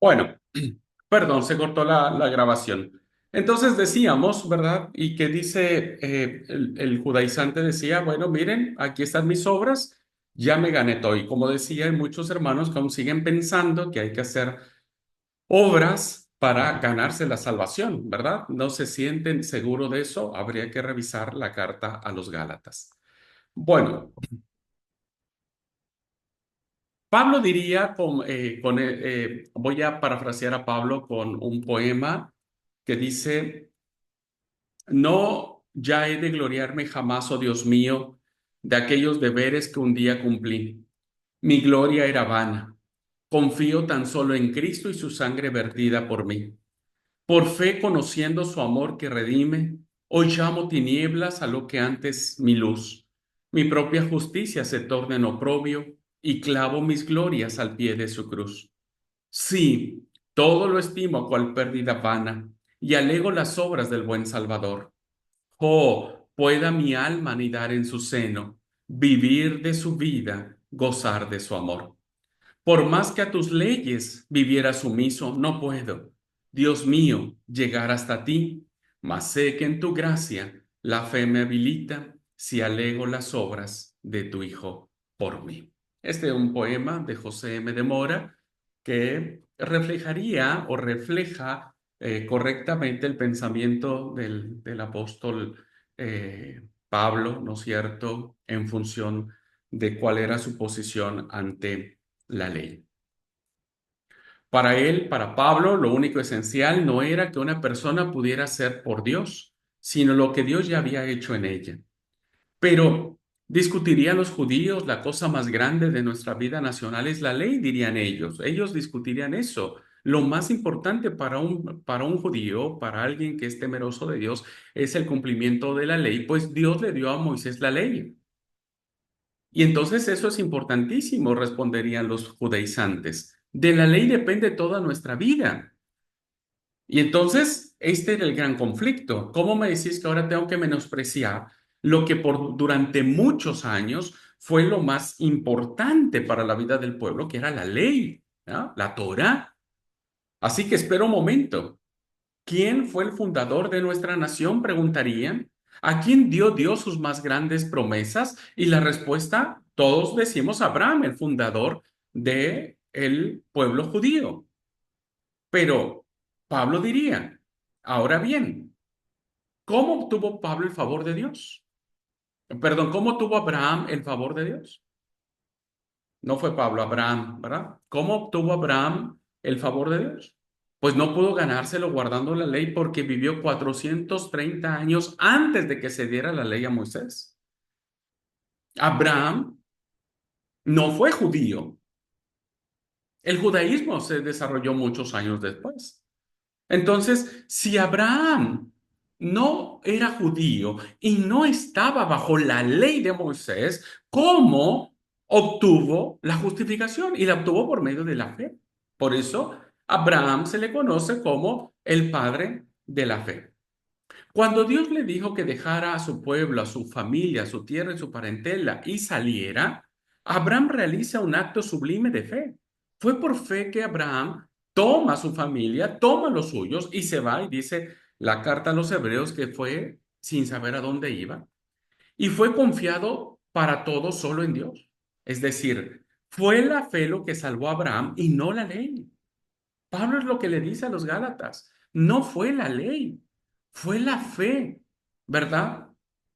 Bueno, perdón, se cortó la grabación. Entonces decíamos, ¿verdad? Y que dice, el judaizante decía, bueno, miren, aquí están mis obras, ya me gané todo. Y como decía, hay muchos hermanos que aún siguen pensando que hay que hacer obras para ganarse la salvación, ¿verdad? No se sienten seguros de eso, habría que revisar la carta a los Gálatas. Bueno, Pablo diría, voy a parafrasear a Pablo con un poema que dice, no, ya he de gloriarme jamás, oh Dios mío, de aquellos deberes que un día cumplí. Mi gloria era vana. Confío tan solo en Cristo y su sangre vertida por mí. Por fe, conociendo su amor que redime, hoy llamo tinieblas a lo que antes mi luz. Mi propia justicia se torna en oprobio y clavo mis glorias al pie de su cruz. Sí, todo lo estimo cual pérdida vana y alego las obras del buen Salvador. Oh, pueda mi alma anidar en su seno, vivir de su vida, gozar de su amor. Por más que a tus leyes viviera sumiso, no puedo, Dios mío, llegar hasta ti, mas sé que en tu gracia la fe me habilita si alego las obras de tu Hijo por mí. Este es un poema de José M. de Mora que reflejaría o refleja correctamente el pensamiento del apóstol Pablo, ¿no es cierto?, en función de cuál era su posición ante la ley. Para él, para Pablo, lo único esencial no era que una persona pudiera ser por Dios, sino lo que Dios ya había hecho en ella. Pero discutirían los judíos, la cosa más grande de nuestra vida nacional es la ley, dirían ellos. Ellos discutirían eso. Lo más importante para un judío, para alguien que es temeroso de Dios, es el cumplimiento de la ley, pues Dios le dio a Moisés la ley. Y entonces eso es importantísimo, responderían los judaizantes. De la ley depende toda nuestra vida. Y entonces este era el gran conflicto. ¿Cómo me decís que ahora tengo que menospreciar lo que durante muchos años fue lo más importante para la vida del pueblo, que era la ley, ¿no? La Torá? Así que espera un momento. ¿Quién fue el fundador de nuestra nación? Preguntarían. ¿A quién dio Dios sus más grandes promesas? Y la respuesta, todos decimos Abraham, el fundador de el pueblo judío. Pero Pablo diría, ahora bien, ¿cómo obtuvo Pablo el favor de Dios? Perdón, ¿cómo tuvo Abraham el favor de Dios? No fue Pablo, Abraham, ¿verdad? ¿Cómo obtuvo Abraham el favor de Dios? Pues no pudo ganárselo guardando la ley porque vivió 430 años antes de que se diera la ley a Moisés. Abraham no fue judío. El judaísmo se desarrolló muchos años después. Entonces, si Abraham no era judío y no estaba bajo la ley de Moisés, ¿cómo obtuvo la justificación? Y la obtuvo por medio de la fe. Por eso, Abraham se le conoce como el padre de la fe. Cuando Dios le dijo que dejara a su pueblo, a su familia, a su tierra y su parentela y saliera, Abraham realiza un acto sublime de fe. Fue por fe que Abraham toma a su familia, toma los suyos y se va y dice la carta a los hebreos que fue sin saber a dónde iba y fue confiado para todo solo en Dios. Es decir, fue la fe lo que salvó a Abraham y no la ley. Pablo es lo que le dice a los Gálatas. No fue la ley, fue la fe, ¿verdad?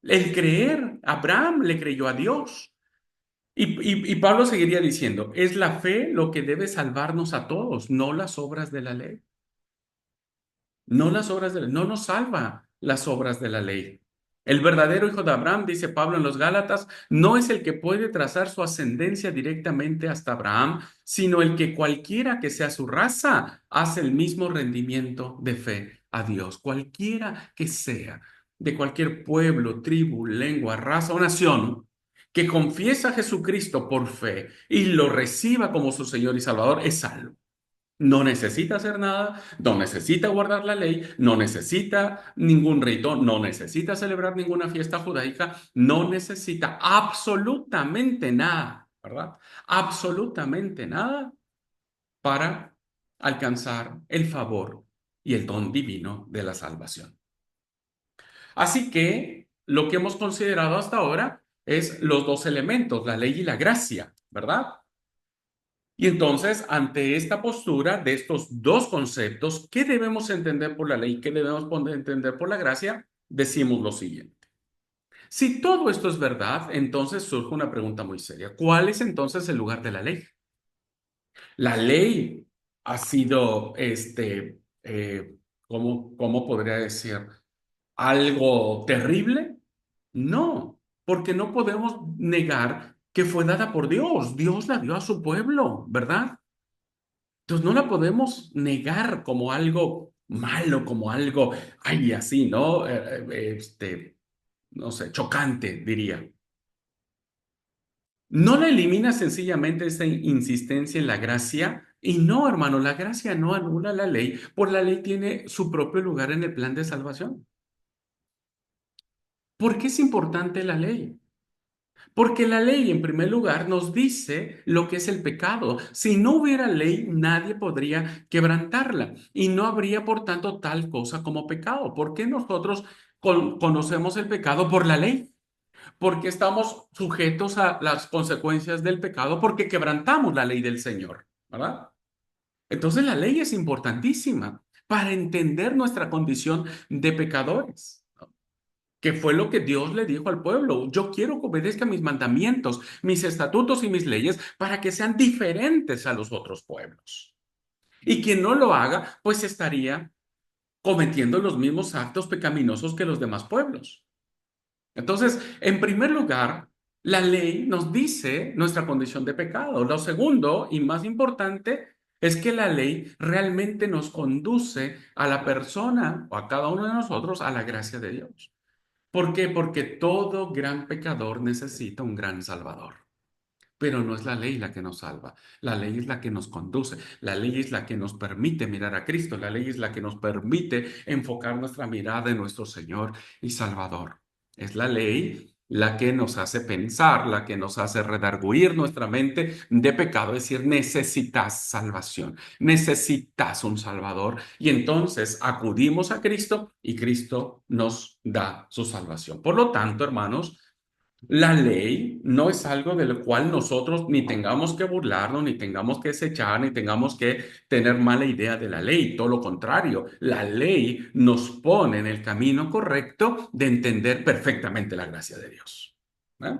El creer. Abraham le creyó a Dios. Y Pablo seguiría diciendo, es la fe lo que debe salvarnos a todos, no las obras de la ley. No las obras de la ley, no nos salva las obras de la ley. El verdadero hijo de Abraham, dice Pablo en los Gálatas, no es el que puede trazar su ascendencia directamente hasta Abraham, sino el que cualquiera que sea su raza hace el mismo rendimiento de fe a Dios. Cualquiera que sea, de cualquier pueblo, tribu, lengua, raza o nación, que confiesa a Jesucristo por fe y lo reciba como su Señor y Salvador, es salvo. No necesita hacer nada, no necesita guardar la ley, no necesita ningún rito, no necesita celebrar ninguna fiesta judaica, no necesita absolutamente nada, ¿verdad? Absolutamente nada para alcanzar el favor y el don divino de la salvación. Así que lo que hemos considerado hasta ahora es los dos elementos, la ley y la gracia, ¿verdad? Y entonces, ante esta postura de estos dos conceptos, ¿qué debemos entender por la ley? ¿Qué debemos entender por la gracia? Decimos lo siguiente. Si todo esto es verdad, entonces surge una pregunta muy seria. ¿Cuál es entonces el lugar de la ley? La ley ha sido, ¿cómo podría decir? ¿Algo terrible? No, porque no podemos negar que fue dada por Dios. Dios la dio a su pueblo, ¿verdad? Entonces no la podemos negar como algo malo, como algo, ay, así, ¿no? No sé, chocante, diría. No la elimina sencillamente esa insistencia en la gracia. Y no, hermano, la gracia no anula la ley, por la ley tiene su propio lugar en el plan de salvación. ¿Por qué es importante la ley? Porque la ley, en primer lugar, nos dice lo que es el pecado. Si no hubiera ley, nadie podría quebrantarla y no habría, por tanto, tal cosa como pecado. ¿Por qué nosotros conocemos el pecado por la ley? Porque estamos sujetos a las consecuencias del pecado porque quebrantamos la ley del Señor, ¿verdad? Entonces la ley es importantísima para entender nuestra condición de pecadores, que fue lo que Dios le dijo al pueblo. Yo quiero que obedezcan mis mandamientos, mis estatutos y mis leyes para que sean diferentes a los otros pueblos. Y quien no lo haga, pues estaría cometiendo los mismos actos pecaminosos que los demás pueblos. Entonces, en primer lugar, la ley nos dice nuestra condición de pecado. Lo segundo y más importante es que la ley realmente nos conduce a la persona o a cada uno de nosotros a la gracia de Dios. ¿Por qué? Porque todo gran pecador necesita un gran salvador. Pero no es la ley la que nos salva, la ley es la que nos conduce, la ley es la que nos permite mirar a Cristo, la ley es la que nos permite enfocar nuestra mirada en nuestro Señor y Salvador. Es la ley la que nos hace pensar, la que nos hace redarguir nuestra mente de pecado, es decir, necesitas salvación, necesitas un Salvador y entonces acudimos a Cristo y Cristo nos da su salvación. Por lo tanto, hermanos, la ley no es algo del cual nosotros ni tengamos que burlarnos, ni tengamos que desechar, ni tengamos que tener mala idea de la ley. Todo lo contrario, la ley nos pone en el camino correcto de entender perfectamente la gracia de Dios. ¿Eh?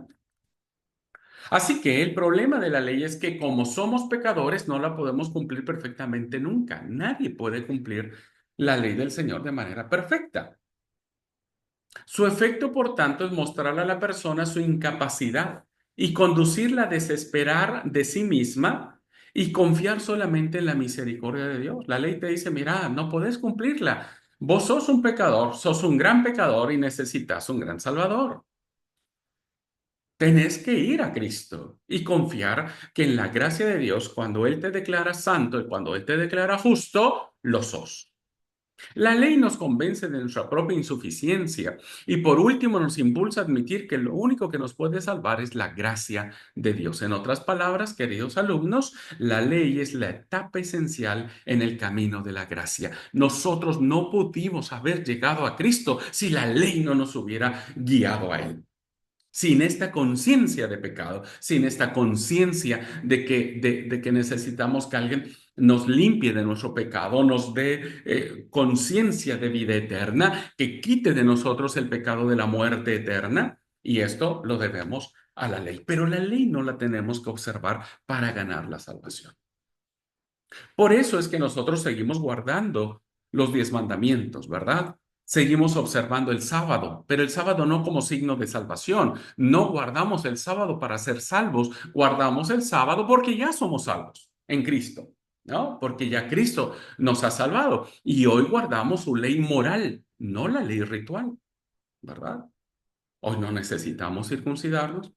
Así que el problema de la ley es que como somos pecadores, no la podemos cumplir perfectamente nunca. Nadie puede cumplir la ley del Señor de manera perfecta. Su efecto, por tanto, es mostrarle a la persona su incapacidad y conducirla a desesperar de sí misma y confiar solamente en la misericordia de Dios. La ley te dice, mira, no podés cumplirla. Vos sos un pecador, sos un gran pecador y necesitas un gran Salvador. Tenés que ir a Cristo y confiar que en la gracia de Dios, cuando Él te declara santo y cuando Él te declara justo, lo sos. La ley nos convence de nuestra propia insuficiencia y por último nos impulsa a admitir que lo único que nos puede salvar es la gracia de Dios. En otras palabras, queridos alumnos, la ley es la etapa esencial en el camino de la gracia. Nosotros no pudimos haber llegado a Cristo si la ley no nos hubiera guiado a Él. Sin esta conciencia de pecado, sin esta conciencia de que necesitamos que alguien nos limpie de nuestro pecado, nos dé conciencia de vida eterna, que quite de nosotros el pecado de la muerte eterna, y esto lo debemos a la ley. Pero la ley no la tenemos que observar para ganar la salvación. Por eso es que nosotros seguimos guardando los 10 mandamientos, ¿verdad? Seguimos observando el sábado, pero el sábado no como signo de salvación. No guardamos el sábado para ser salvos, guardamos el sábado porque ya somos salvos en Cristo, ¿no? Porque ya Cristo nos ha salvado y hoy guardamos su ley moral, no la ley ritual, ¿verdad? Hoy no necesitamos circuncidarnos,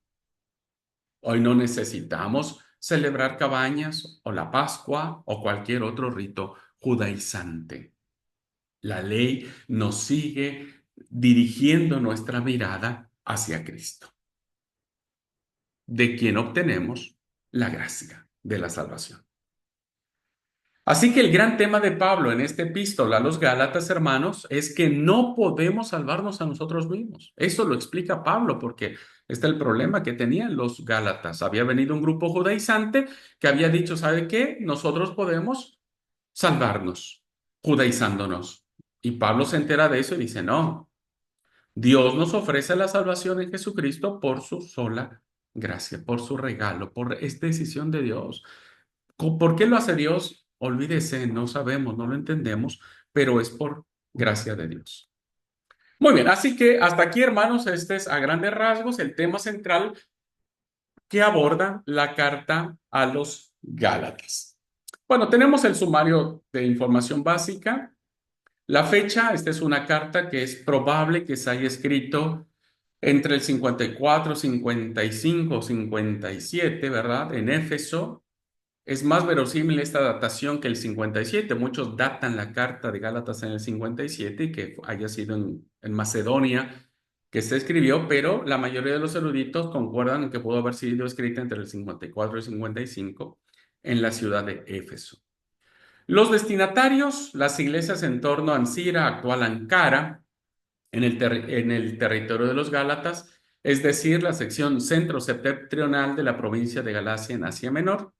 hoy no necesitamos celebrar cabañas o la Pascua o cualquier otro rito judaizante. La ley nos sigue dirigiendo nuestra mirada hacia Cristo, de quien obtenemos la gracia de la salvación. Así que el gran tema de Pablo en esta epístola a los Gálatas, hermanos, es que no podemos salvarnos a nosotros mismos. Eso lo explica Pablo, porque este es el problema que tenían los Gálatas. Había venido un grupo judaizante que había dicho, ¿sabe qué? Nosotros podemos salvarnos, judaizándonos. Y Pablo se entera de eso y dice, no, Dios nos ofrece la salvación en Jesucristo por su sola gracia, por su regalo, por esta decisión de Dios. ¿Por qué lo hace Dios? Olvídese, no sabemos, no lo entendemos, pero es por gracia de Dios. Muy bien, así que hasta aquí, hermanos, este es a grandes rasgos el tema central que aborda la carta a los Gálatas. Bueno, tenemos el sumario de información básica. La fecha, esta es una carta que es probable que se haya escrito entre el 54, 55, 57, ¿verdad? En Éfeso. Es más verosímil esta datación que el 57. Muchos datan la carta de Gálatas en el 57 y que haya sido en Macedonia que se escribió, pero la mayoría de los eruditos concuerdan en que pudo haber sido escrita entre el 54 y el 55 en la ciudad de Éfeso. Los destinatarios, las iglesias en torno a Ancira, actual Ankara, en el territorio de los Gálatas, es decir, la sección centro-septentrional de la provincia de Galacia en Asia Menor,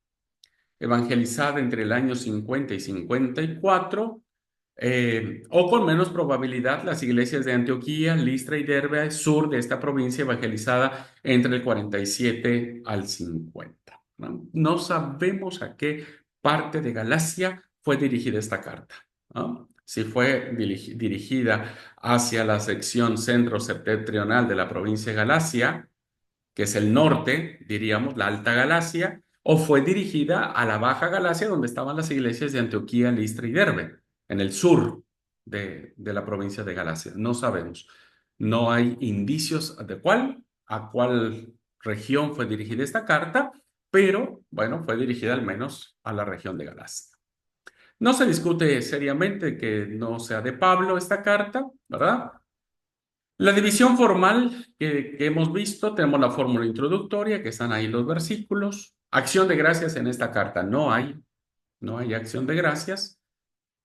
evangelizada entre el año 50 y 54, o con menos probabilidad las iglesias de Antioquía, Listra y Derbe, sur de esta provincia, evangelizada entre el 47 al 50. ¿No? No sabemos a qué parte de Galacia fue dirigida esta carta, ¿no? Si fue dirigida hacia la sección centro-septentrional de la provincia de Galacia, que es el norte, diríamos, la Alta Galacia, o fue dirigida a la Baja Galacia, donde estaban las iglesias de Antioquía, Listra y Derbe, en el sur de la provincia de Galacia. No sabemos. No hay indicios de a cuál región fue dirigida esta carta, pero bueno, fue dirigida al menos a la región de Galacia. No se discute seriamente que no sea de Pablo esta carta, ¿verdad? La división formal que hemos visto, tenemos la fórmula introductoria, que están ahí los versículos. Acción de gracias en esta carta no hay acción de gracias.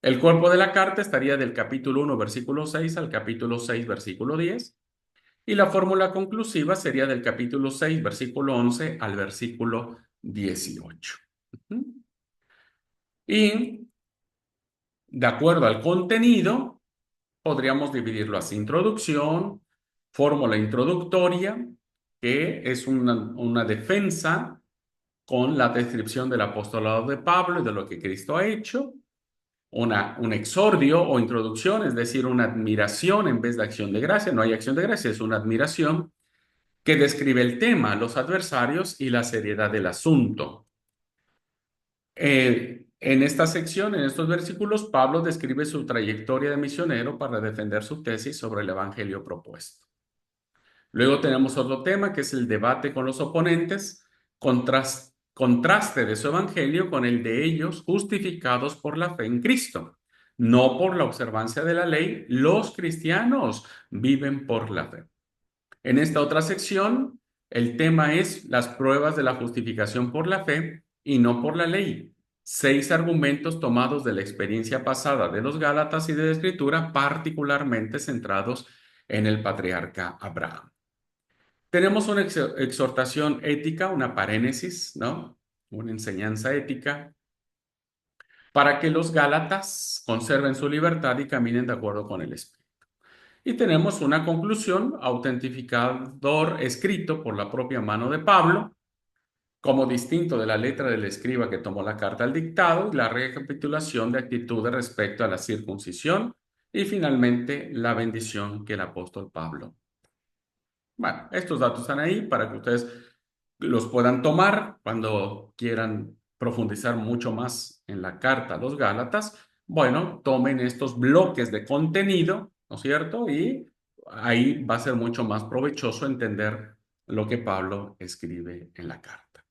El cuerpo de la carta estaría del capítulo 1, versículo 6 al capítulo 6, versículo 10. Y la fórmula conclusiva sería del capítulo 6, versículo 11 al versículo 18. Y de acuerdo al contenido, podríamos dividirlo así: introducción, fórmula introductoria, que es una defensa con la descripción del apostolado de Pablo y de lo que Cristo ha hecho, un exordio o introducción, es decir, una admiración en vez de acción de gracia. No hay acción de gracia, es una admiración que describe el tema, los adversarios y la seriedad del asunto. En esta sección, en estos versículos, Pablo describe su trayectoria de misionero para defender su tesis sobre el evangelio propuesto. Luego tenemos otro tema que es el debate con los oponentes, contraste de su evangelio con el de ellos justificados por la fe en Cristo. No por la observancia de la ley, los cristianos viven por la fe. En esta otra sección, el tema es las pruebas de la justificación por la fe y no por la ley. 6 argumentos tomados de la experiencia pasada de los Gálatas y de la Escritura, particularmente centrados en el patriarca Abraham. Tenemos una exhortación ética, una parénesis, ¿no? Una enseñanza ética para que los Gálatas conserven su libertad y caminen de acuerdo con el Espíritu. Y tenemos una conclusión, autentificador escrito por la propia mano de Pablo, como distinto de la letra del escriba que tomó la carta al dictado, y la recapitulación de actitudes respecto a la circuncisión, y finalmente la bendición que el apóstol Pablo. Bueno, estos datos están ahí para que ustedes los puedan tomar cuando quieran profundizar mucho más en la carta a los Gálatas. Bueno, tomen estos bloques de contenido, ¿no es cierto? Y ahí va a ser mucho más provechoso entender lo que Pablo escribe en la carta.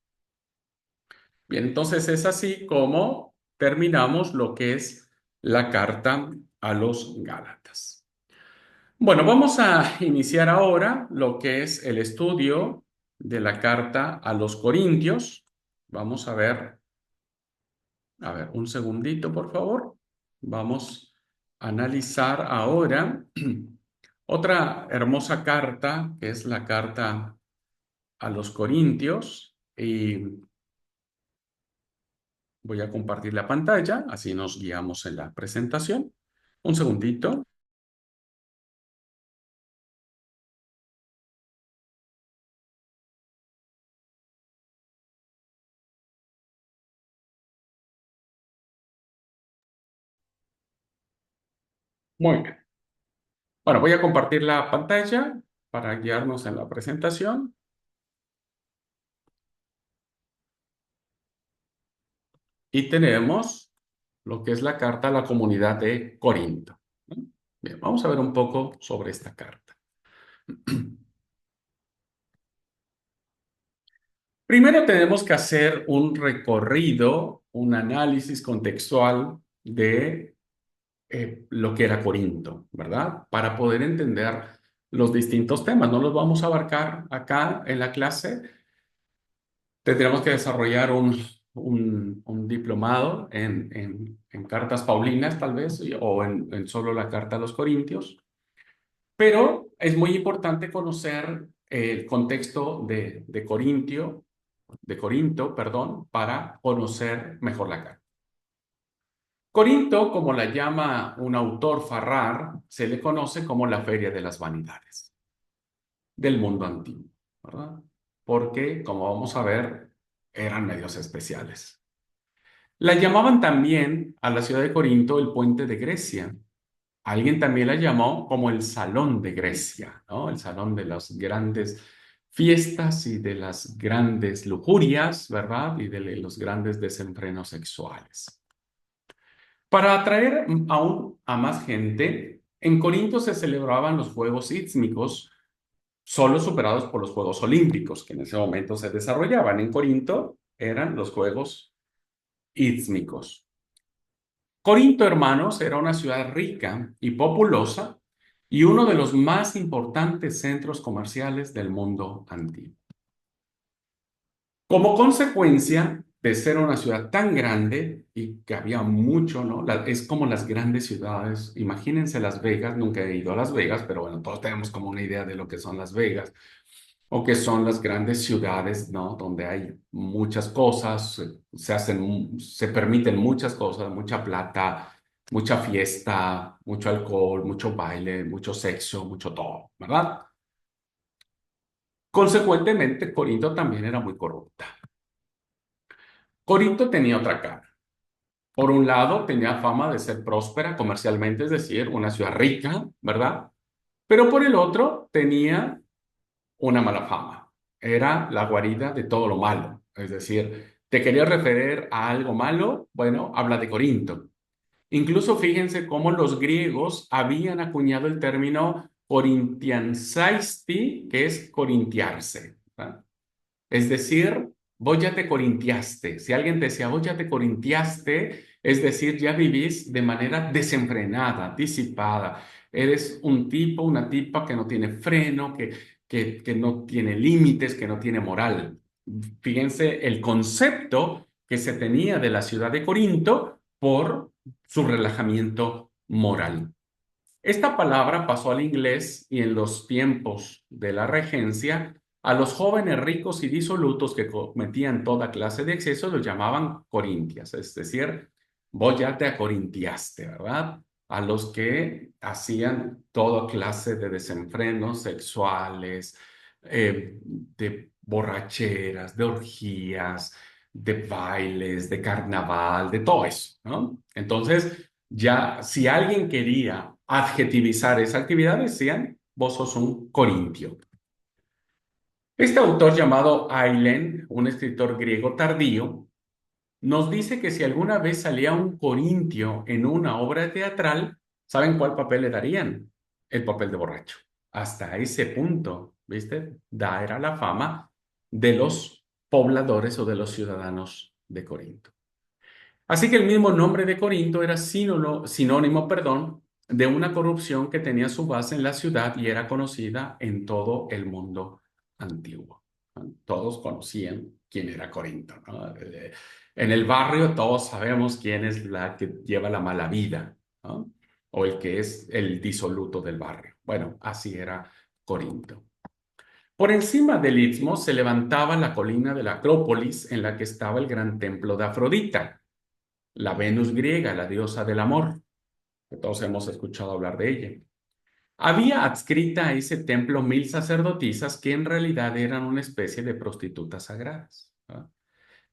Bien, entonces es así como terminamos lo que es la carta a los Gálatas. Bueno, vamos a iniciar ahora lo que es el estudio de la carta a los Corintios. Vamos a ver A ver, un segundito, por favor. Vamos a analizar ahora otra hermosa carta, que es la carta a los Corintios. Y voy a compartir la pantalla, así nos guiamos en la presentación. Un segundito. Muy bien. Bueno, voy a compartir la pantalla para guiarnos en la presentación. Y tenemos lo que es la carta a la comunidad de Corinto, ¿no? Bien, vamos a ver un poco sobre esta carta. Primero tenemos que hacer un recorrido, un análisis contextual de lo que era Corinto, ¿verdad? Para poder entender los distintos temas. No los vamos a abarcar acá en la clase. Tendríamos que desarrollar un diplomado en cartas paulinas, tal vez, o en solo la carta a los Corintios. Pero es muy importante conocer el contexto de Corinto, perdón, para conocer mejor la carta. Corinto, como la llama un autor Farrar, se le conoce como la feria de las vanidades del mundo antiguo, ¿verdad? Porque, como vamos a ver, eran medios especiales. La llamaban también a la ciudad de Corinto el puente de Grecia. Alguien también la llamó como el Salón de Grecia, ¿no? El salón de las grandes fiestas y de las grandes lujurias, ¿verdad? Y de los grandes desenfrenos sexuales. Para atraer aún a más gente, en Corinto se celebraban los Juegos Ístmicos, solo superados por los Juegos Olímpicos, que en ese momento se desarrollaban. En Corinto eran los Juegos Ístmicos. Corinto, hermanos, era una ciudad rica y populosa y uno de los más importantes centros comerciales del mundo antiguo. Como consecuencia de ser una ciudad tan grande y que había mucho, ¿no? Es como las grandes ciudades. Imagínense Las Vegas, nunca he ido a Las Vegas, pero bueno, todos tenemos como una idea de lo que son Las Vegas o que son las grandes ciudades, ¿no? Donde hay muchas cosas, se permiten muchas cosas, mucha plata, mucha fiesta, mucho alcohol, mucho baile, mucho sexo, mucho todo, ¿verdad? Consecuentemente, Corinto también era muy corrupta. Corinto tenía otra cara. Por un lado, tenía fama de ser próspera comercialmente, es decir, una ciudad rica, ¿verdad? Pero por el otro, tenía una mala fama. Era la guarida de todo lo malo. Es decir, ¿te querías referir a algo malo? Bueno, habla de Corinto. Incluso fíjense cómo los griegos habían acuñado el término corintiansaisti, que es corintiarse, ¿verdad? Es decir, vos ya te corintiaste. Si alguien te decía, vos ya te corintiaste, es decir, ya vivís de manera desenfrenada, disipada. Eres un tipo, una tipa que no tiene freno, que no tiene límites, que no tiene moral. Fíjense el concepto que se tenía de la ciudad de Corinto por su relajamiento moral. Esta palabra pasó al inglés y en los tiempos de la regencia, a los jóvenes ricos y disolutos que cometían toda clase de excesos los llamaban corintias, es decir, vos ya te acorintiaste, ¿verdad? A los que hacían toda clase de desenfrenos sexuales, de borracheras, de orgías, de bailes, de carnaval, de todo eso, ¿no? Entonces, ya, si alguien quería adjetivizar esa actividad, decían, vos sos un corintio. Este autor llamado Ailén, un escritor griego tardío, nos dice que si alguna vez salía un corintio en una obra teatral, ¿saben cuál papel le darían? El papel de borracho. Hasta ese punto, ¿viste? Da era la fama de los pobladores o de los ciudadanos de Corinto. Así que el mismo nombre de Corinto era sinónimo, perdón, de una corrupción que tenía su base en la ciudad y era conocida en todo el mundo antiguo. Todos conocían quién era Corinto, ¿no? En el barrio todos sabemos quién es la que lleva la mala vida, ¿no? O el que es el disoluto del barrio. Bueno, así era Corinto. Por encima del istmo se levantaba la colina de la Acrópolis en la que estaba el gran templo de Afrodita, la Venus griega, la diosa del amor, que todos hemos escuchado hablar de ella. Había adscrita a ese templo 1000 sacerdotisas que en realidad eran una especie de prostitutas sagradas, ¿no?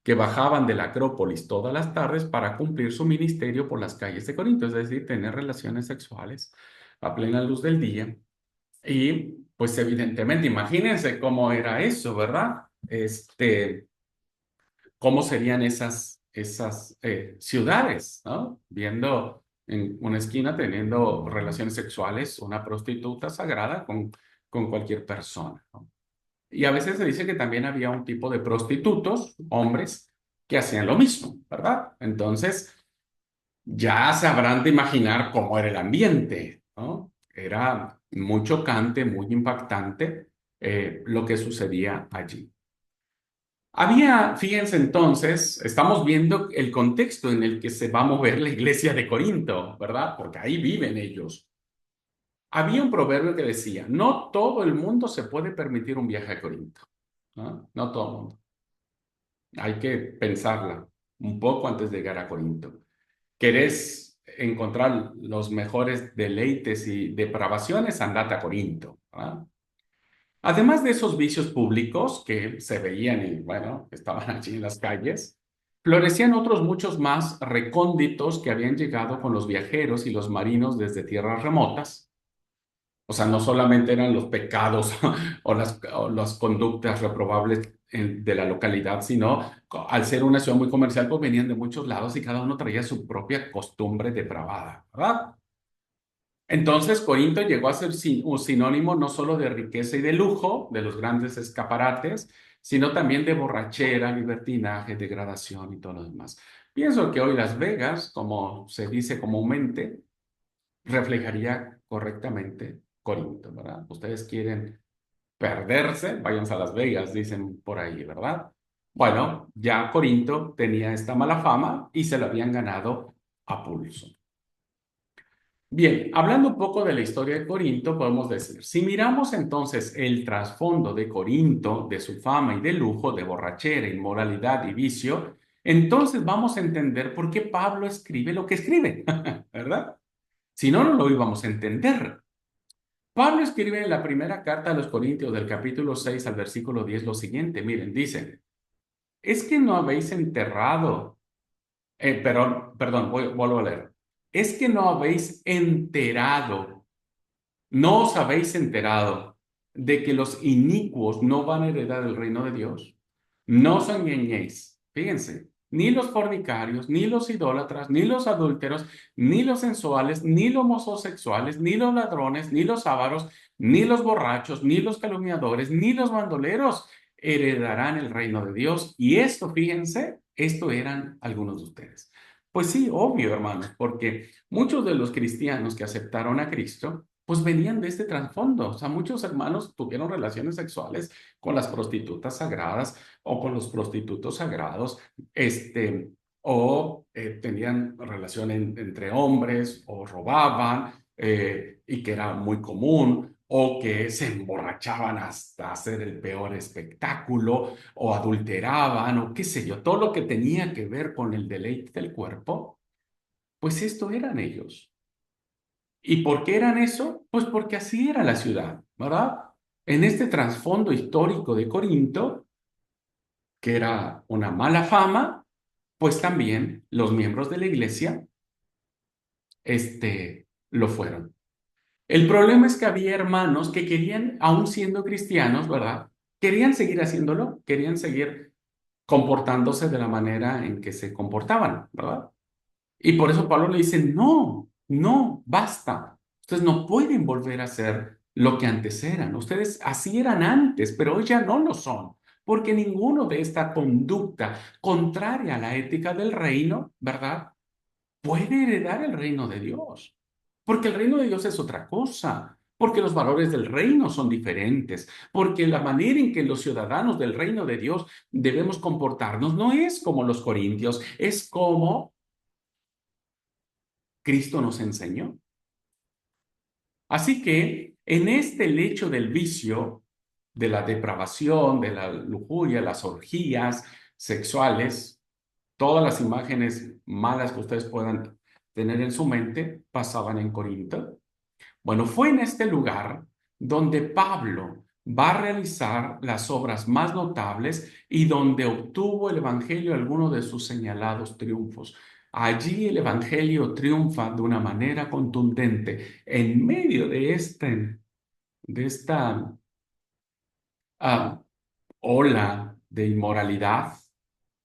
Que bajaban de la Acrópolis todas las tardes para cumplir su ministerio por las calles de Corinto, es decir, tener relaciones sexuales a plena luz del día. Y pues evidentemente, imagínense cómo era eso, ¿verdad? Cómo serían esas ciudades, ¿no? Viendo en una esquina teniendo relaciones sexuales una prostituta sagrada con cualquier persona, ¿no? Y a veces se dice que también había un tipo de prostitutos, hombres, que hacían lo mismo, ¿verdad? Entonces, ya se habrán de imaginar cómo era el ambiente, ¿no? Era muy chocante, muy impactante lo que sucedía allí. Fíjense entonces, estamos viendo el contexto en el que se va a mover la iglesia de Corinto, ¿verdad? Porque ahí viven ellos. Había un proverbio que decía, no todo el mundo se puede permitir un viaje a Corinto, ¿no? No todo el mundo. Hay que pensarla un poco antes de llegar a Corinto. ¿Querés encontrar los mejores deleites y depravaciones? Andate a Corinto, ¿verdad? Además de esos vicios públicos que se veían y, bueno, estaban allí en las calles, florecían otros muchos más recónditos que habían llegado con los viajeros y los marinos desde tierras remotas. O sea, no solamente eran los pecados o las conductas reprobables de la localidad, sino al ser una ciudad muy comercial, pues venían de muchos lados y cada uno traía su propia costumbre depravada, ¿verdad? Entonces, Corinto llegó a ser un sinónimo no solo de riqueza y de lujo, de los grandes escaparates, sino también de borrachera, libertinaje, degradación y todo lo demás. Pienso que hoy Las Vegas, como se dice comúnmente, reflejaría correctamente Corinto, ¿verdad? Ustedes quieren perderse, váyanse a Las Vegas, dicen por ahí, ¿verdad? Bueno, ya Corinto tenía esta mala fama y se la habían ganado a pulso. Bien, hablando un poco de la historia de Corinto, podemos decir, si miramos entonces el trasfondo de Corinto, de su fama y de lujo, de borrachera, inmoralidad y vicio, entonces vamos a entender por qué Pablo escribe lo que escribe, ¿verdad? Si no, no lo íbamos a entender. Pablo escribe en la primera carta a los Corintios del capítulo 6 al versículo 10 lo siguiente, miren, dice, es que no habéis enterrado, vuelvo a leer, es que no habéis enterado. ¿No os habéis enterado de que los inicuos no van a heredar el reino de Dios? No os engañéis. Fíjense, ni los fornicarios, ni los idólatras, ni los adúlteros, ni los sensuales, ni los homosexuales, ni los ladrones, ni los ávaros, ni los borrachos, ni los calumniadores, ni los bandoleros heredarán el reino de Dios. Y esto, fíjense, esto eran algunos de ustedes. Pues sí, obvio, hermanos, porque muchos de los cristianos que aceptaron a Cristo, pues venían de este trasfondo. O sea, muchos hermanos tuvieron relaciones sexuales con las prostitutas sagradas o con los prostitutos sagrados, tenían relación entre hombres o robaban, y que era muy común, o que se emborrachaban hasta hacer el peor espectáculo, o adulteraban, o qué sé yo, todo lo que tenía que ver con el deleite del cuerpo, pues esto eran ellos. ¿Y por qué eran eso? Pues porque así era la ciudad, ¿verdad? En este trasfondo histórico de Corinto, que era una mala fama, pues también los miembros de la iglesia, lo fueron. El problema es que había hermanos que querían, aún siendo cristianos, ¿verdad? Querían seguir haciéndolo, querían seguir comportándose de la manera en que se comportaban, ¿verdad? Y por eso Pablo le dice, no, no, basta. Ustedes no pueden volver a ser lo que antes eran. Ustedes así eran antes, pero hoy ya no lo son. Porque ninguno de esta conducta contraria a la ética del reino, ¿verdad? Puede heredar el reino de Dios. Porque el reino de Dios es otra cosa. porque los valores del reino son diferentes, porque la manera en que los ciudadanos del reino de Dios debemos comportarnos no es como los corintios, es como Cristo nos enseñó. Así que en este lecho del vicio, de la depravación, de la lujuria, las orgías sexuales, todas las imágenes malas que ustedes puedan tener en su mente pasaban en Corinto. Bueno, fue en este lugar donde Pablo va a realizar las obras más notables y donde obtuvo el Evangelio algunos de sus señalados triunfos. Allí el Evangelio triunfa de una manera contundente. En medio de esta ah, ola de inmoralidad,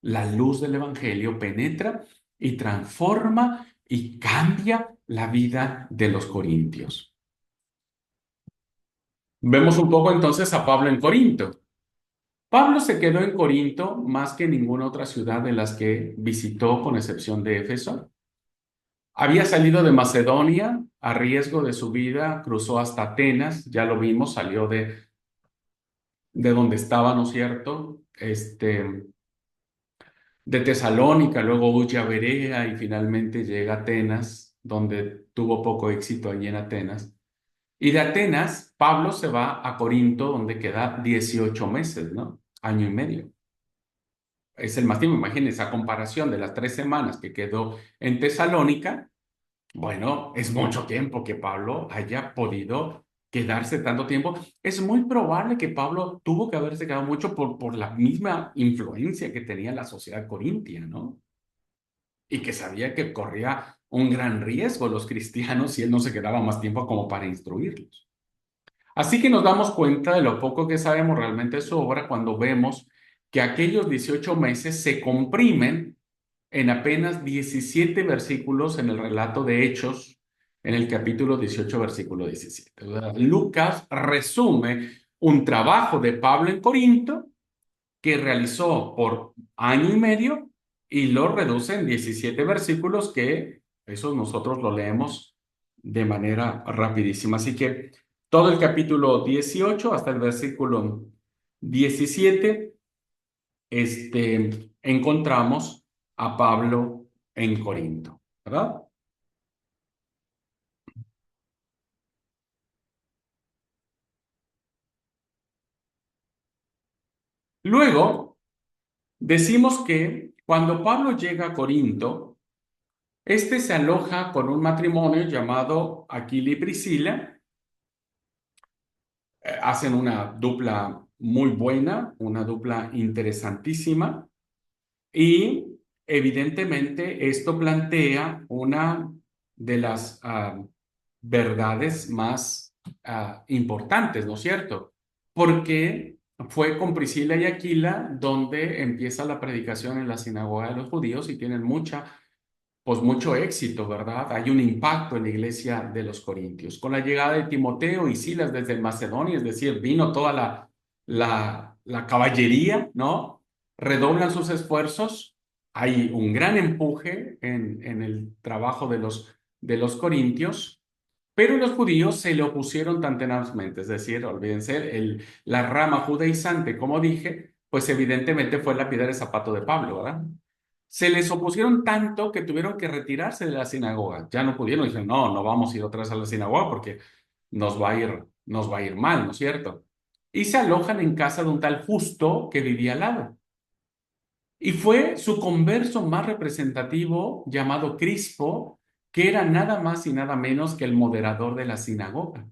la luz del Evangelio penetra y transforma y cambia la vida de los corintios. Vemos un poco entonces a Pablo en Corinto. Pablo se quedó en Corinto más que en ninguna otra ciudad de las que visitó, con excepción de Éfeso. Había salido de Macedonia a riesgo de su vida, cruzó hasta Atenas, ya lo vimos, salió de donde estaba, ¿no es cierto? De Tesalónica, luego huye a Berea y finalmente llega a Atenas, donde tuvo poco éxito allí en Atenas. Y de Atenas, Pablo se va a Corinto, donde queda 18 meses, ¿no? Año y medio. Es el más tiempo. Imagínense, a comparación de las 3 semanas que quedó en Tesalónica, bueno, es mucho tiempo que Pablo haya podido quedarse tanto tiempo. Es muy probable que Pablo tuvo que haberse quedado mucho por la misma influencia que tenía la sociedad corintia, ¿no? Y que sabía que corría un gran riesgo los cristianos si él no se quedaba más tiempo como para instruirlos. Así que nos damos cuenta de lo poco que sabemos realmente de su obra cuando vemos que aquellos 18 meses se comprimen en apenas 17 versículos en el relato de Hechos, en el capítulo 18, versículo 17. O sea, Lucas resume un trabajo de Pablo en Corinto que realizó por año y medio y lo reduce en 17 versículos que eso nosotros lo leemos de manera rapidísima. Así que todo el capítulo 18 hasta el versículo 17, encontramos a Pablo en Corinto, ¿verdad? Luego, decimos que cuando Pablo llega a Corinto, se aloja con un matrimonio llamado Aquila y Priscila. Hacen una dupla muy buena, una dupla interesantísima. Y evidentemente esto plantea una de las verdades más importantes, ¿no es cierto? Porque fue con Priscila y Aquila donde empieza la predicación en la sinagoga de los judíos y tienen pues mucho éxito, ¿verdad? Hay un impacto en la iglesia de los corintios. Con la llegada de Timoteo y Silas desde Macedonia, es decir, vino toda la caballería, ¿no? Redoblan sus esfuerzos. Hay un gran empuje en el trabajo de los corintios, pero los judíos se le opusieron tan tenazmente, es decir, olvídense, la rama judaizante, como dije, pues evidentemente fue la piedra de zapato de Pablo, ¿verdad? Se les opusieron tanto que tuvieron que retirarse de la sinagoga. Ya no pudieron, dijeron, no, no vamos a ir otra vez a la sinagoga porque nos va a ir mal, ¿no es cierto? Y se alojan en casa de un tal Justo que vivía al lado. Y fue su converso más representativo, llamado Crispo, que era nada más y nada menos que el moderador de la sinagoga,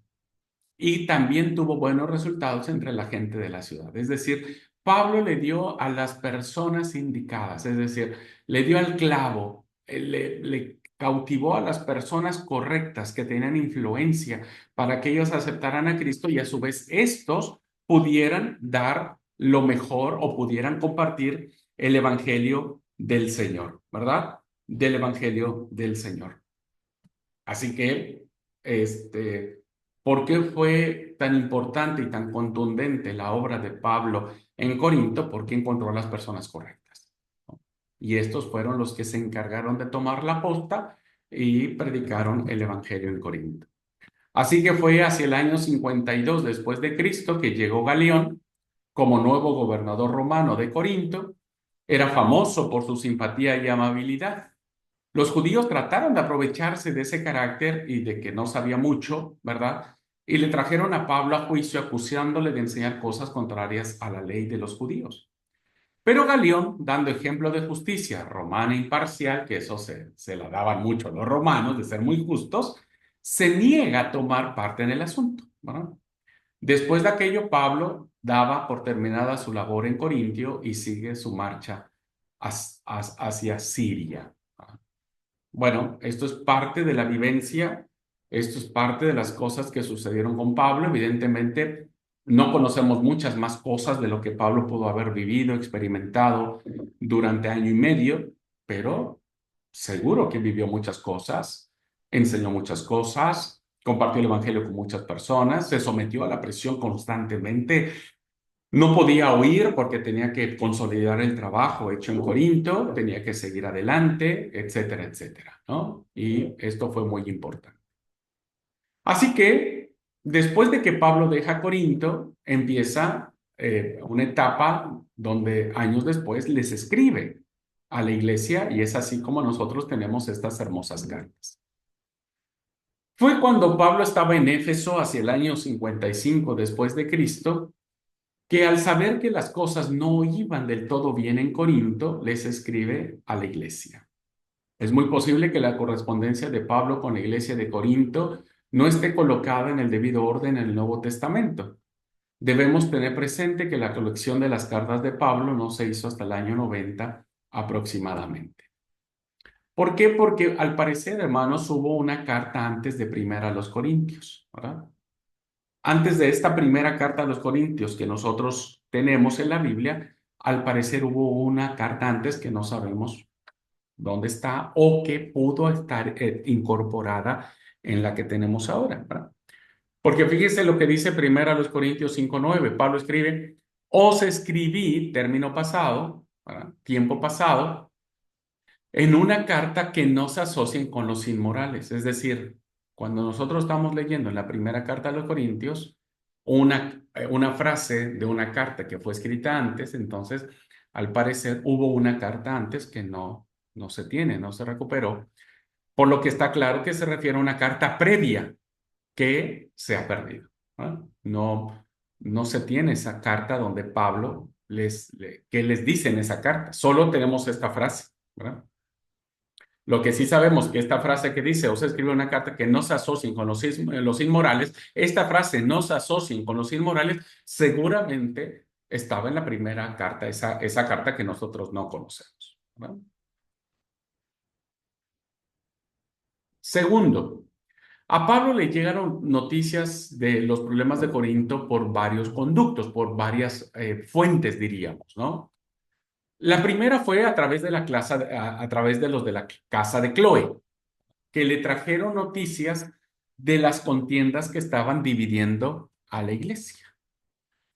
y también tuvo buenos resultados entre la gente de la ciudad. Es decir, Pablo le dio a las personas indicadas, es decir, le dio al clavo, le cautivó a las personas correctas que tenían influencia para que ellos aceptaran a Cristo y a su vez estos pudieran dar lo mejor o pudieran compartir el Evangelio del Señor, ¿verdad? Del Evangelio del Señor. Así que, ¿por qué fue tan importante y tan contundente la obra de Pablo en Corinto? Porque encontró a las personas correctas, ¿no? Y estos fueron los que se encargaron de tomar la posta y predicaron el Evangelio en Corinto. Así que fue hacia el año 52 después de Cristo que llegó Galión como nuevo gobernador romano de Corinto. Era famoso por su simpatía y amabilidad. Los judíos trataron de aprovecharse de ese carácter y de que no sabía mucho, ¿verdad? Y le trajeron a Pablo a juicio acusándole de enseñar cosas contrarias a la ley de los judíos. Pero Galión, dando ejemplo de justicia romana imparcial, que eso se la daban mucho los romanos, de ser muy justos, se niega a tomar parte en el asunto, ¿verdad? Después de aquello, Pablo daba por terminada su labor en Corintio y sigue su marcha hacia Siria. Bueno, esto es parte de la vivencia, esto es parte de las cosas que sucedieron con Pablo. Evidentemente, no conocemos muchas más cosas de lo que Pablo pudo haber vivido, experimentado durante año y medio, pero seguro que vivió muchas cosas, enseñó muchas cosas, compartió el evangelio con muchas personas, se sometió a la presión constantemente, no podía huir porque tenía que consolidar el trabajo hecho en Corinto, tenía que seguir adelante, etcétera, etcétera, ¿no? Y esto fue muy importante. Así que después de que Pablo deja Corinto, empieza una etapa donde años después les escribe a la iglesia y es así como nosotros tenemos estas hermosas cartas. Fue cuando Pablo estaba en Éfeso hacia el año 55 después de Cristo que al saber que las cosas no iban del todo bien en Corinto, les escribe a la iglesia. Es muy posible que la correspondencia de Pablo con la iglesia de Corinto no esté colocada en el debido orden en el Nuevo Testamento. Debemos tener presente que la colección de las cartas de Pablo no se hizo hasta el año 90 aproximadamente. ¿Por qué? Porque al parecer, hermanos, hubo una carta antes de Primera a los Corintios, ¿verdad? Antes de esta primera carta a los Corintios que nosotros tenemos en la Biblia, al parecer hubo una carta antes que no sabemos dónde está o que pudo estar incorporada en la que tenemos ahora, ¿verdad? Porque fíjese lo que dice primero a los Corintios 5:9. Pablo escribe, os escribí, término pasado, ¿verdad? Tiempo pasado, en una carta que no se asocien con los inmorales. Es decir, cuando nosotros estamos leyendo en la primera carta a los Corintios una frase de una carta que fue escrita antes, entonces al parecer hubo una carta antes que no se tiene, no se recuperó, por lo que está claro que se refiere a una carta previa que se ha perdido, ¿no? No se tiene esa carta donde Pablo que les dice en esa carta, solo tenemos esta frase, ¿verdad? Lo que sí sabemos que esta frase que dice, o se escribe una carta que no se asocien con los inmorales, esta frase no se asocien con los inmorales, seguramente estaba en la primera carta, esa carta que nosotros no conocemos, ¿verdad? Segundo, a Pablo le llegaron noticias de los problemas de Corinto por varios conductos, por varias fuentes, diríamos, ¿no? La primera fue a través de a través de los de la casa de Chloe, que le trajeron noticias de las contiendas que estaban dividiendo a la iglesia.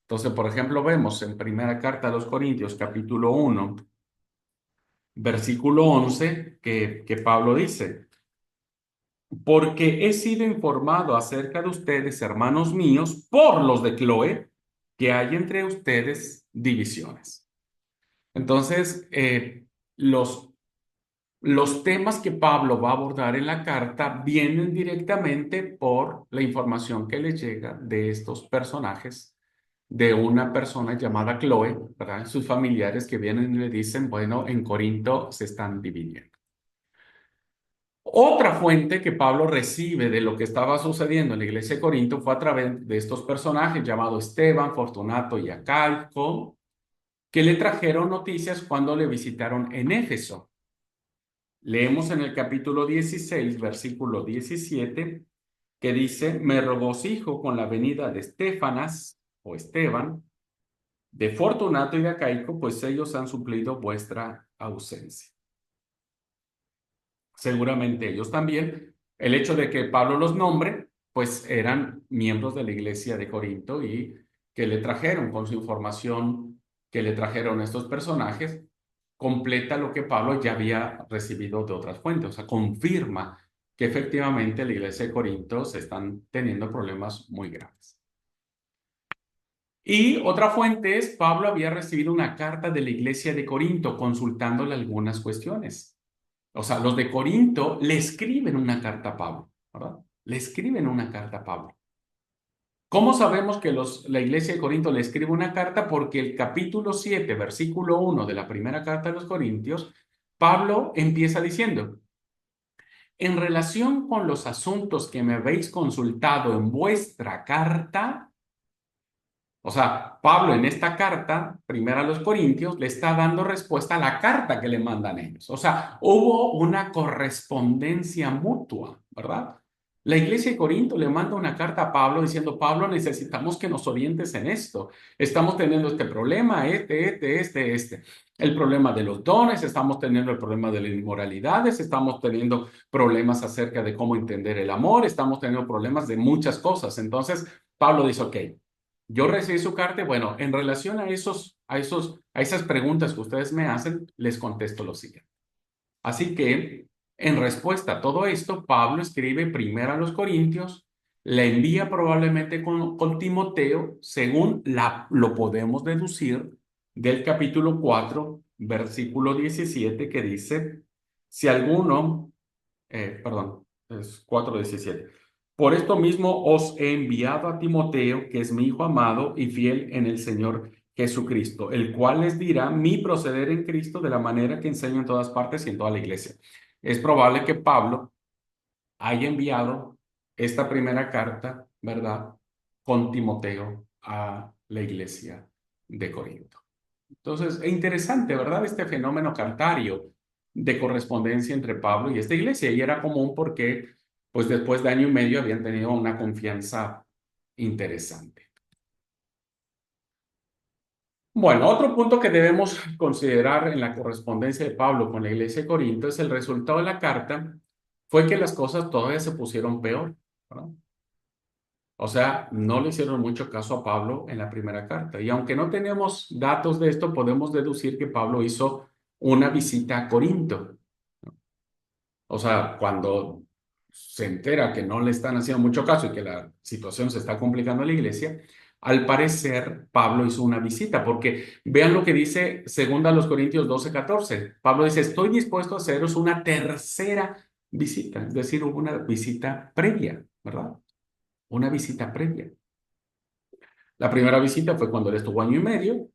Entonces, por ejemplo, vemos en primera carta a los Corintios, capítulo 1, versículo 11, que Pablo dice, porque he sido informado acerca de ustedes, hermanos míos, por los de Chloe, que hay entre ustedes divisiones. Entonces, los temas que Pablo va a abordar en la carta vienen directamente por la información que le llega de estos personajes, de una persona llamada Chloe, ¿verdad? Sus familiares que vienen y le dicen, bueno, en Corinto se están dividiendo. Otra fuente que Pablo recibe de lo que estaba sucediendo en la iglesia de Corinto fue a través de estos personajes llamados Esteban, Fortunato y Acaico, que le trajeron noticias cuando le visitaron en Éfeso. Leemos en el capítulo 16, versículo 17, que dice, me regocijo con la venida de Estefanas o Esteban, de Fortunato y de Acaico, pues ellos han suplido vuestra ausencia. Seguramente ellos también. El hecho de que Pablo los nombre, pues eran miembros de la iglesia de Corinto y que le trajeron con su información, que le trajeron estos personajes, completa lo que Pablo ya había recibido de otras fuentes, o sea, confirma que efectivamente la iglesia de Corinto se están teniendo problemas muy graves. Y otra fuente es, Pablo había recibido una carta de la iglesia de Corinto consultándole algunas cuestiones. O sea, los de Corinto le escriben una carta a Pablo, ¿verdad? Le escriben una carta a Pablo. ¿Cómo sabemos que la iglesia de Corinto le escribe una carta? Porque el capítulo 7, versículo 1 de la primera carta de los Corintios, Pablo empieza diciendo, en relación con los asuntos que me habéis consultado en vuestra carta, o sea, Pablo en esta carta, primera a los Corintios, le está dando respuesta a la carta que le mandan ellos. O sea, hubo una correspondencia mutua, ¿verdad? La iglesia de Corinto le manda una carta a Pablo diciendo, Pablo, necesitamos que nos orientes en esto. Estamos teniendo este problema, este. El problema de los dones, estamos teniendo el problema de las inmoralidades, estamos teniendo problemas acerca de cómo entender el amor, estamos teniendo problemas de muchas cosas. Entonces, Pablo dice, ok. Yo recibí su carta y bueno, en relación a esas preguntas que ustedes me hacen, les contesto lo siguiente. Así que, en respuesta a todo esto, Pablo escribe primero a los Corintios, le envía probablemente con Timoteo, según lo podemos deducir del capítulo 4, versículo 17, que dice, si alguno perdón, es 4:17. Por esto mismo os he enviado a Timoteo, que es mi hijo amado y fiel en el Señor Jesucristo, el cual les dirá mi proceder en Cristo de la manera que enseño en todas partes y en toda la iglesia. Es probable que Pablo haya enviado esta primera carta, ¿verdad?, con Timoteo a la iglesia de Corinto. Entonces, es interesante, ¿verdad? Este fenómeno cartario de correspondencia entre Pablo y esta iglesia. Y era común porque, pues después de año y medio, habían tenido una confianza interesante. Bueno, otro punto que debemos considerar en la correspondencia de Pablo con la iglesia de Corinto es el resultado de la carta, fue que las cosas todavía se pusieron peor, ¿verdad? O sea, no le hicieron mucho caso a Pablo en la primera carta. Y aunque no tenemos datos de esto, podemos deducir que Pablo hizo una visita a Corinto. O sea, cuando se entera que no le están haciendo mucho caso y que la situación se está complicando en la iglesia, al parecer Pablo hizo una visita, porque vean lo que dice segunda a los Corintios 12:14. Pablo dice, estoy dispuesto a haceros una tercera visita, es decir, hubo una visita previa, ¿verdad? Una visita previa. La primera visita fue cuando él estuvo año y medio,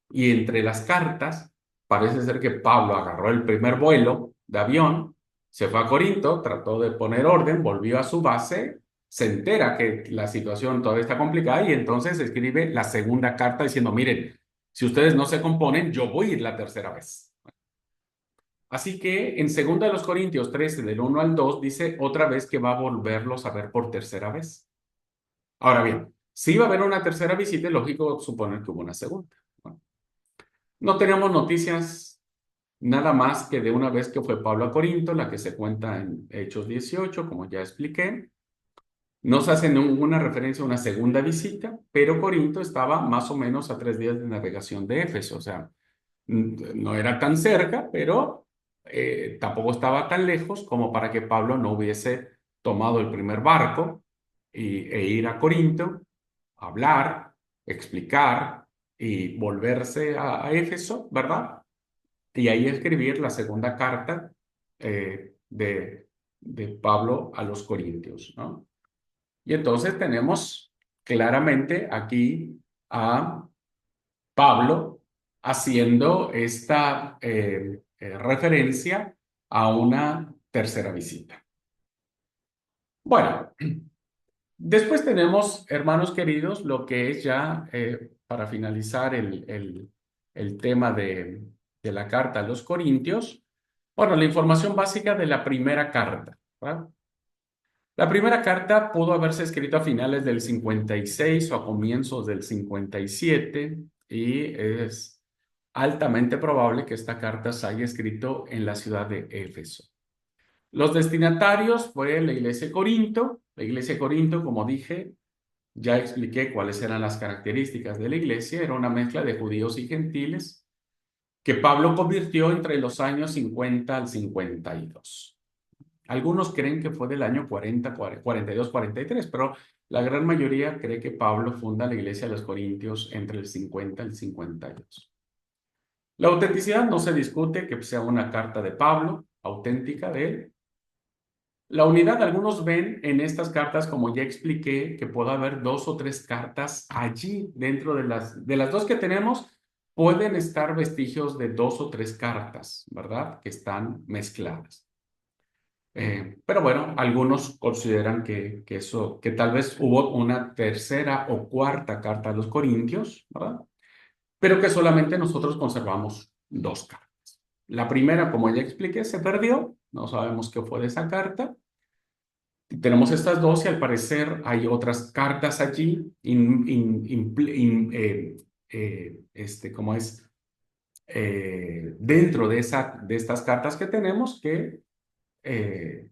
y entre las cartas, parece ser que Pablo agarró el primer vuelo de avión, se fue a Corinto, trató de poner orden, volvió a su base, se entera que la situación todavía está complicada y entonces escribe la segunda carta diciendo, miren, si ustedes no se componen, yo voy a ir la tercera vez. Así que en 2 de los Corintios 13, del 1 al 2, dice otra vez que va a volverlos a ver por tercera vez. Ahora bien, si va a haber una tercera visita, es lógico suponer que hubo una segunda. Bueno, no tenemos noticias nada más que de una vez que fue Pablo a Corinto, la que se cuenta en Hechos 18, como ya expliqué. No se hace ninguna referencia a una segunda visita, pero Corinto estaba más o menos a 3 días de navegación de Éfeso, o sea, no era tan cerca, pero tampoco estaba tan lejos como para que Pablo no hubiese tomado el primer barco e ir a Corinto, hablar, explicar y volverse a Éfeso, ¿verdad? Y ahí escribir la segunda carta de Pablo a los Corintios, ¿no? Y entonces tenemos claramente aquí a Pablo haciendo esta referencia a una tercera visita. Bueno, después tenemos, hermanos queridos, lo que es ya, para finalizar el tema de la carta a los Corintios, bueno, la información básica de la primera carta, ¿verdad? La primera carta pudo haberse escrito a finales del 56 o a comienzos del 57 y es altamente probable que esta carta se haya escrito en la ciudad de Éfeso. Los destinatarios fue la iglesia de Corinto. La iglesia de Corinto, como dije, ya expliqué cuáles eran las características de la iglesia. Era una mezcla de judíos y gentiles que Pablo convirtió entre los años 50 al 52. Algunos creen que fue del año 42, 43, pero la gran mayoría cree que Pablo funda la iglesia de los Corintios entre el 50 y el 52. La autenticidad no se discute que sea una carta de Pablo, auténtica de él. La unidad, algunos ven en estas cartas, como ya expliqué, que puede haber dos o tres cartas allí dentro de las dos que tenemos, pueden estar vestigios de dos o tres cartas, ¿verdad? Que están mezcladas. Pero bueno, algunos consideran que tal vez hubo una tercera o cuarta carta a los Corintios, ¿verdad? Pero que solamente nosotros conservamos dos cartas. La primera, como ya expliqué, se perdió, no sabemos qué fue de esa carta. Tenemos estas dos y al parecer hay otras cartas allí, ¿cómo es? Dentro de estas cartas que tenemos eh,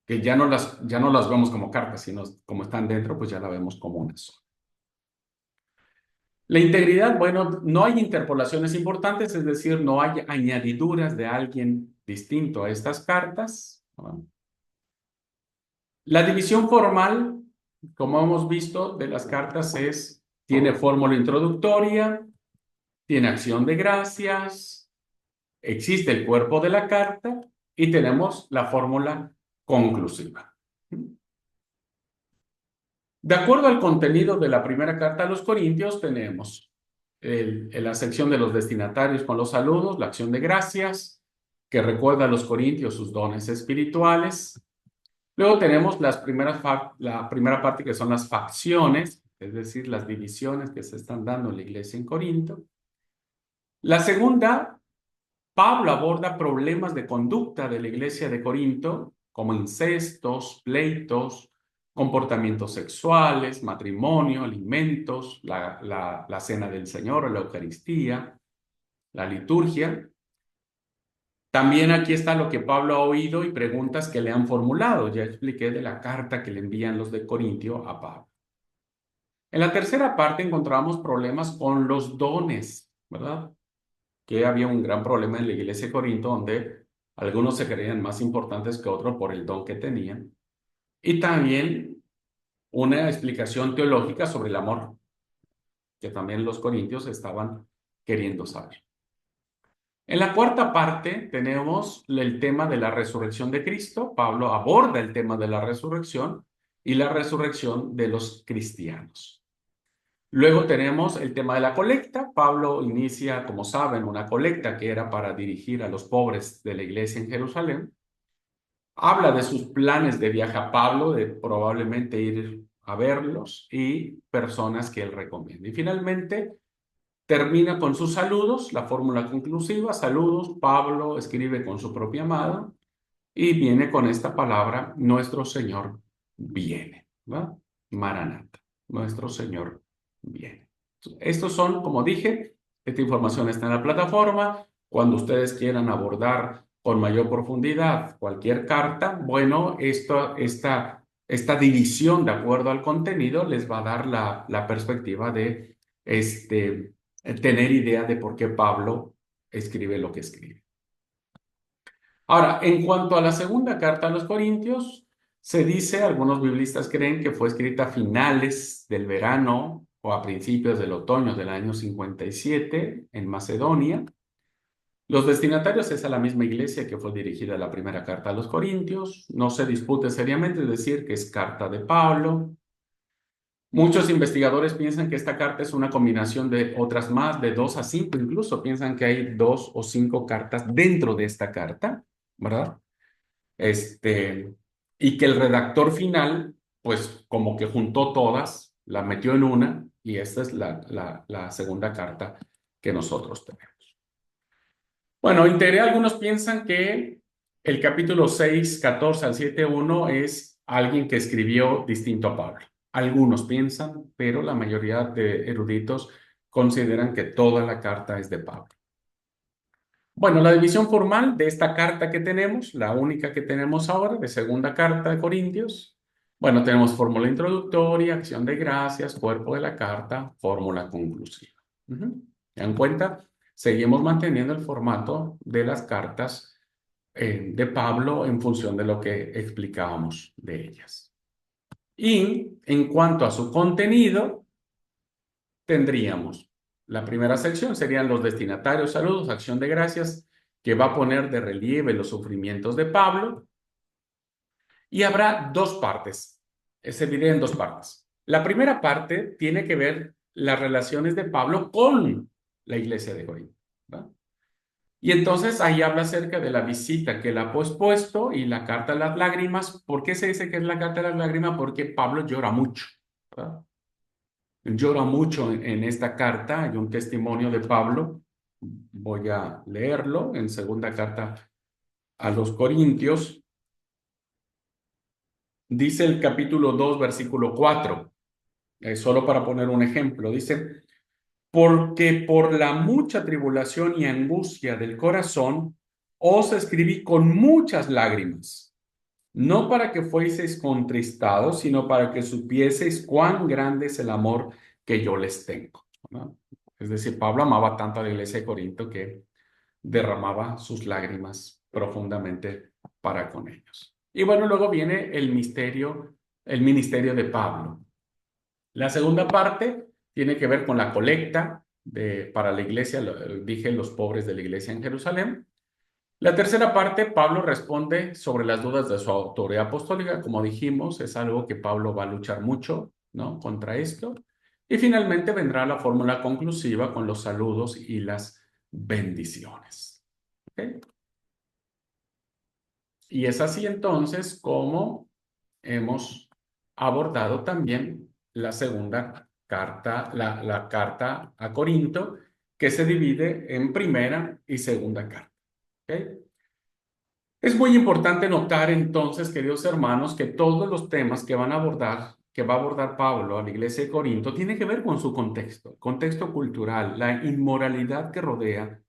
que ya no las vemos como cartas, sino como están dentro, pues ya la vemos como una sola. La integridad, bueno, no hay interpolaciones importantes, es decir, no hay añadiduras de alguien distinto a estas cartas, ¿no? La división formal, como hemos visto, de las cartas tiene fórmula introductoria, tiene acción de gracias, existe el cuerpo de la carta y tenemos la fórmula conclusiva. De acuerdo al contenido de la primera carta a los Corintios, tenemos la sección de los destinatarios con los saludos, la acción de gracias, que recuerda a los Corintios sus dones espirituales. Luego tenemos la primera parte que son las facciones, es decir, las divisiones que se están dando en la iglesia en Corinto. La segunda, Pablo aborda problemas de conducta de la iglesia de Corinto, como incestos, pleitos, comportamientos sexuales, matrimonio, alimentos, la cena del Señor, la Eucaristía, la liturgia. También aquí está lo que Pablo ha oído y preguntas que le han formulado. Ya expliqué de la carta que le envían los de Corintio a Pablo. En la tercera parte encontramos problemas con los dones, ¿verdad? Que había un gran problema en la iglesia de Corinto donde algunos se creían más importantes que otros por el don que tenían. Y también una explicación teológica sobre el amor, que también los corintios estaban queriendo saber. En la cuarta parte tenemos el tema de la resurrección de Cristo. Pablo aborda el tema de la resurrección y la resurrección de los cristianos. Luego tenemos el tema de la colecta. Pablo inicia, como saben, una colecta que era para dirigir a los pobres de la iglesia en Jerusalén. Habla de sus planes de viaje a Pablo, de probablemente ir a verlos y personas que él recomienda. Y finalmente termina con sus saludos, la fórmula conclusiva, saludos, Pablo escribe con su propia amada y viene con esta palabra, nuestro Señor viene, ¿va? Maranata, nuestro Señor viene. Estos son, como dije, esta información está en la plataforma. Cuando ustedes quieran abordar con mayor profundidad cualquier carta, bueno, esta división de acuerdo al contenido les va a dar la perspectiva de tener idea de por qué Pablo escribe lo que escribe. Ahora, en cuanto a la segunda carta a los Corintios, se dice, algunos biblistas creen que fue escrita a finales del verano o a principios del otoño del año 57 en Macedonia. Los destinatarios es a la misma iglesia que fue dirigida la primera carta a los Corintios. No se discute seriamente, es decir, que es carta de Pablo. Muchos investigadores piensan que esta carta es una combinación de otras más, de 2 a 5, incluso piensan que hay 2 o 5 cartas dentro de esta carta, ¿verdad? Y que el redactor final, pues como que juntó todas, la metió en una, y esta es la segunda carta que nosotros tenemos. Bueno, integré, algunos piensan que el capítulo 6, 14 al 7:1 es alguien que escribió distinto a Pablo. Algunos piensan, pero la mayoría de eruditos consideran que toda la carta es de Pablo. Bueno, la división formal de esta carta que tenemos, la única que tenemos ahora, de segunda carta de Corintios, bueno, tenemos fórmula introductoria, acción de gracias, cuerpo de la carta, fórmula conclusiva. ¿Se dan cuenta? Seguimos manteniendo el formato de las cartas de Pablo en función de lo que explicábamos de ellas. Y en cuanto a su contenido, tendríamos la primera sección, serían los destinatarios, saludos, acción de gracias, que va a poner de relieve los sufrimientos de Pablo. Y habrá dos partes, se divide en dos partes. La primera parte tiene que ver las relaciones de Pablo con la iglesia de Corinto, ¿verdad? Y entonces ahí habla acerca de la visita que él ha pospuesto y la carta de las lágrimas. ¿Por qué se dice que es la carta de las lágrimas? Porque Pablo llora mucho, ¿verdad? Llora mucho en esta carta. Hay un testimonio de Pablo. Voy a leerlo en segunda carta a los Corintios. Dice el capítulo 2 versículo 4, solo para poner un ejemplo. Dice, porque por la mucha tribulación y angustia del corazón, os escribí con muchas lágrimas, no para que fueseis contristados, sino para que supieseis cuán grande es el amor que yo les tengo, ¿no? Es decir, Pablo amaba tanto a la iglesia de Corinto que derramaba sus lágrimas profundamente para con ellos. Y bueno, luego viene el ministerio de Pablo. La segunda parte tiene que ver con la colecta para la iglesia, dije los pobres de la iglesia en Jerusalén. La tercera parte, Pablo responde sobre las dudas de su autoridad apostólica. Como dijimos, es algo que Pablo va a luchar mucho, ¿no?, contra esto. Y finalmente vendrá la fórmula conclusiva con los saludos y las bendiciones. ¿Ok? Y es así entonces como hemos abordado también la segunda carta, la carta a Corinto, que se divide en primera y segunda carta. ¿Ok? Es muy importante notar entonces, queridos hermanos, que todos los temas que que va a abordar Pablo a la iglesia de Corinto, tienen que ver con su contexto cultural, la inmoralidad que rodea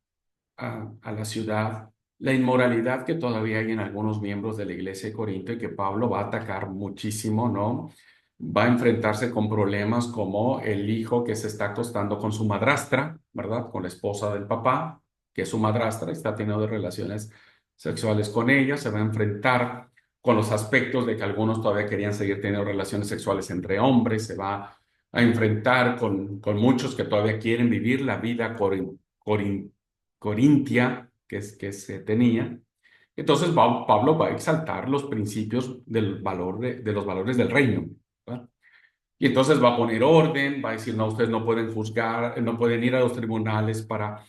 a la ciudad, la inmoralidad que todavía hay en algunos miembros de la iglesia de Corinto y que Pablo va a atacar muchísimo, ¿no? Va a enfrentarse con problemas como el hijo que se está acostando con su madrastra, ¿verdad? Con la esposa del papá, que es su madrastra, está teniendo relaciones sexuales con ella, se va a enfrentar con los aspectos de que algunos todavía querían seguir teniendo relaciones sexuales entre hombres, se va a enfrentar con muchos que todavía quieren vivir la vida corintia que se tenía. Entonces Pablo va a exaltar los principios de los valores del reino, ¿verdad? Y entonces va a poner orden, va a decir, no, ustedes no pueden juzgar, no pueden ir a los tribunales para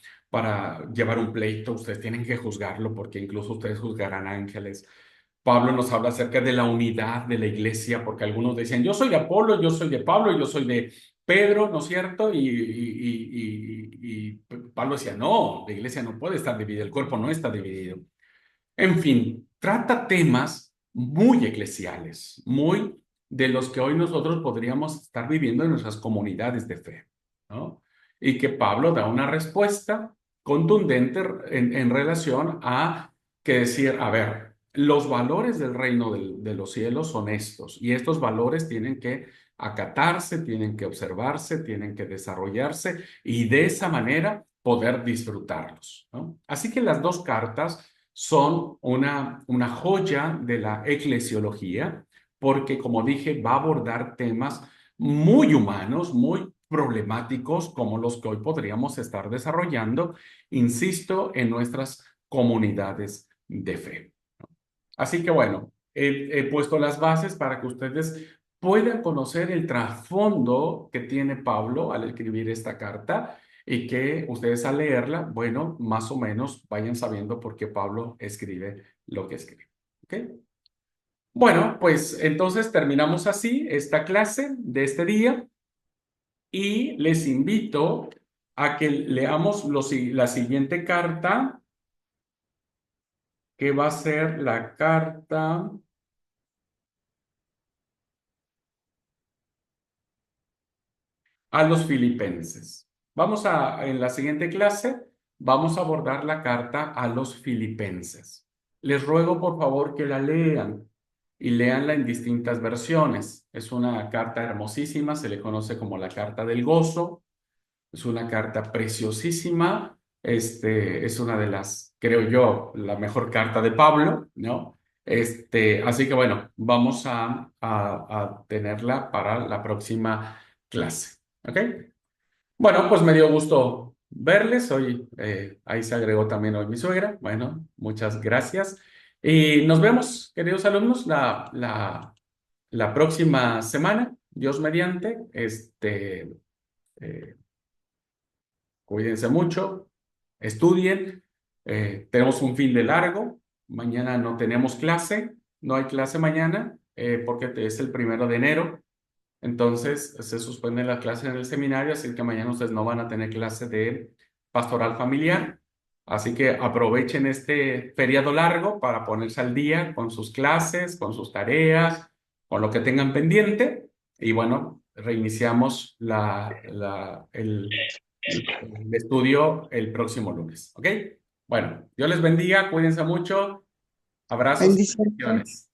llevar un pleito, ustedes tienen que juzgarlo porque incluso ustedes juzgarán ángeles. Pablo nos habla acerca de la unidad de la iglesia, porque algunos decían, yo soy de Apolo, yo soy de Pablo, yo soy de Pedro, ¿no es cierto? Y Pablo decía, no, la iglesia no puede estar dividida, el cuerpo no está dividido. En fin, trata temas muy eclesiales, muy de los que hoy nosotros podríamos estar viviendo en nuestras comunidades de fe, ¿no? Y que Pablo da una respuesta contundente en relación a que decir, a ver, los valores del reino de los cielos son estos, y estos valores tienen que acatarse, tienen que observarse, tienen que desarrollarse, y de esa manera poder disfrutarlos, ¿no? Así que las dos cartas son una joya de la eclesiología, porque como dije, va a abordar temas muy humanos, muy problemáticos, como los que hoy podríamos estar desarrollando, insisto, en nuestras comunidades de fe. Así que bueno, he puesto las bases para que ustedes puedan conocer el trasfondo que tiene Pablo al escribir esta carta y que ustedes al leerla, bueno, más o menos vayan sabiendo por qué Pablo escribe lo que escribe. ¿Ok? Bueno, pues entonces terminamos así esta clase de este día y les invito a que leamos la siguiente carta, que va a ser la carta a los filipenses. En la siguiente clase, vamos a abordar la carta a los filipenses. Les ruego por favor que la lean y leanla en distintas versiones. Es una carta hermosísima, se le conoce como la carta del gozo. Es una carta preciosísima Es una de las, creo yo, la mejor carta de Pablo, ¿no? Así que bueno, vamos a tenerla para la próxima clase. ¿Ok? Bueno, pues me dio gusto verles. Hoy, ahí se agregó también hoy mi suegra. Bueno, muchas gracias. Y nos vemos, queridos alumnos, la próxima semana, Dios mediante. Eh, Cuídense mucho, estudien. Tenemos un fin de largo. Mañana no tenemos clase, no hay clase mañana porque es el 1 de enero. Entonces se suspende la clase en el seminario, así que mañana ustedes no van a tener clase de pastoral familiar. Así que aprovechen este feriado largo para ponerse al día con sus clases, con sus tareas, con lo que tengan pendiente. Y bueno, reiniciamos el estudio el próximo lunes. ¿Ok? Bueno, Dios les bendiga, cuídense mucho. Abrazos y Bendiciones. bendiciones.